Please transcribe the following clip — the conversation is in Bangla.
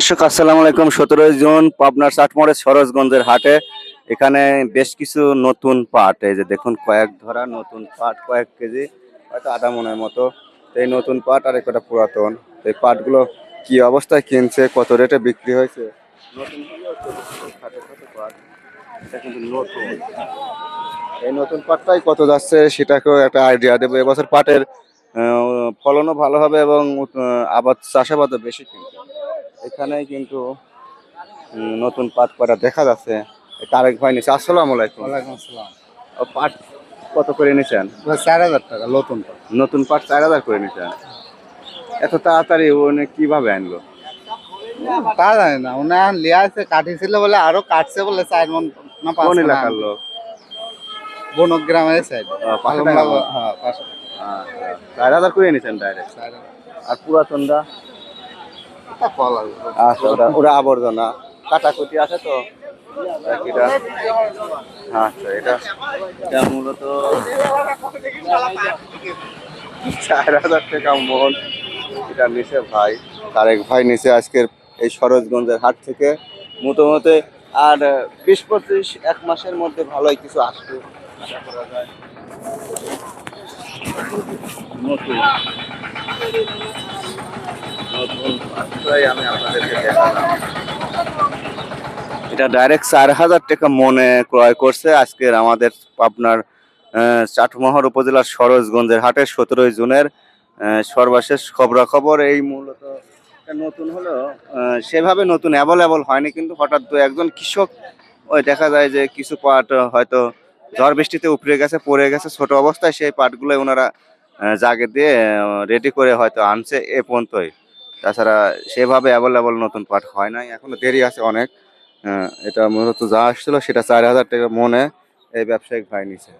দর্শক আসসালামু আলাইকুম। 17 জুন পাবনার চাটমোড়ের সরোজগঞ্জের হাটে এখানে বেশ কিছু নতুন পাট, এই যে দেখুন কয়েক ধরা নতুন পাট, কয়েক কেজি, হয়তো আধা মনের মতো। তো এই নতুন পাট আর একটা পুরাতন, এই পাটগুলো কি অবস্থায় কিনছে, কত রেটে বিক্রি হয়েছে, নতুন হলেও হাটে কত পাট, এটা কিন্তু নতুন। এই নতুন পাটটাই কত যাচ্ছে সেটাকেও একটা আইডিয়া দেবো। এবছর পাটের ফলনও ভালো হবে এবং আবাদ চাষাবাদও বেশি কিন্তু এখানে কিন্তু নতুন পাট করা দেখা যাচ্ছে। তারেক ভাই নিচে, আসসালামু আলাইকুম। ওয়ালাইকুম আসসালাম। পাট কত করে নিছেন? 4,000 টাকা নতুন পাট। নতুন পাট 4,000 করে নিছেন। এত তাড়াতাড়ি উনি কিভাবে আনলো? তা জানি না, উনি লিয়া আছে কাটিছিল বলে, আরো কাটছে বলে 4 মণ না 5 কোন মণ এলাকার লোক? বনগ্রামের সাইড। পাশে টাকা? হ্যাঁ পাশে। 4,000 করে নিছেন ডাইরেক্ট। 4,000 আর পুরাতনটা? টাকা ফল আছে। আচ্ছা, ওরা আবর্জনা কাটাকুটি আছে তো এটা। আচ্ছা, এটা এটা মূলত 4,000 টাকা মন। এটা নিচে ভাই, তারেক ভাই নিচে আজকের এই সরোজগঞ্জের হাট থেকে মোটামুটি। আর 20-25 এক মাসের মধ্যে ভালোই কিছু আসবে আশা করা যায়। নতুন নতুন পাত্রই আমি আপনাদেরকে দেখালাম। এটা ডাইরেক্ট 4,000 টাকা মনে ক্রয় করছে আজকের আমাদের আপনার চাটমোহর উপজেলার সরোজগঞ্জের হাটে 17 জুনের সর্বশেষ খবরাখবর। এই মূলত এটা নতুন হলো, সেভাবে নতুন অ্যাভেলেবল হয়নি, কিন্তু হঠাৎ দু একজন কৃষক ওই দেখা যায় যে কিছু পাট হয়তো ঝড় বৃষ্টিতে উপড়ে গেছে, পড়ে গেছে ছোট অবস্থায়, সেই পাটগুলো ওনারা জাগে দিয়ে রেডি করে হয়তো আনছে এ পর্যন্তই। তাছাড়া সেভাবে অ্যাভেলেবল নতুন পাট হয় নাই, এখনো দেরি আছে অনেক। এটা মূলত যা আসছিল সেটা 4,000 টাকা মনে এই ব্যবসায়িক ভাই নিছে।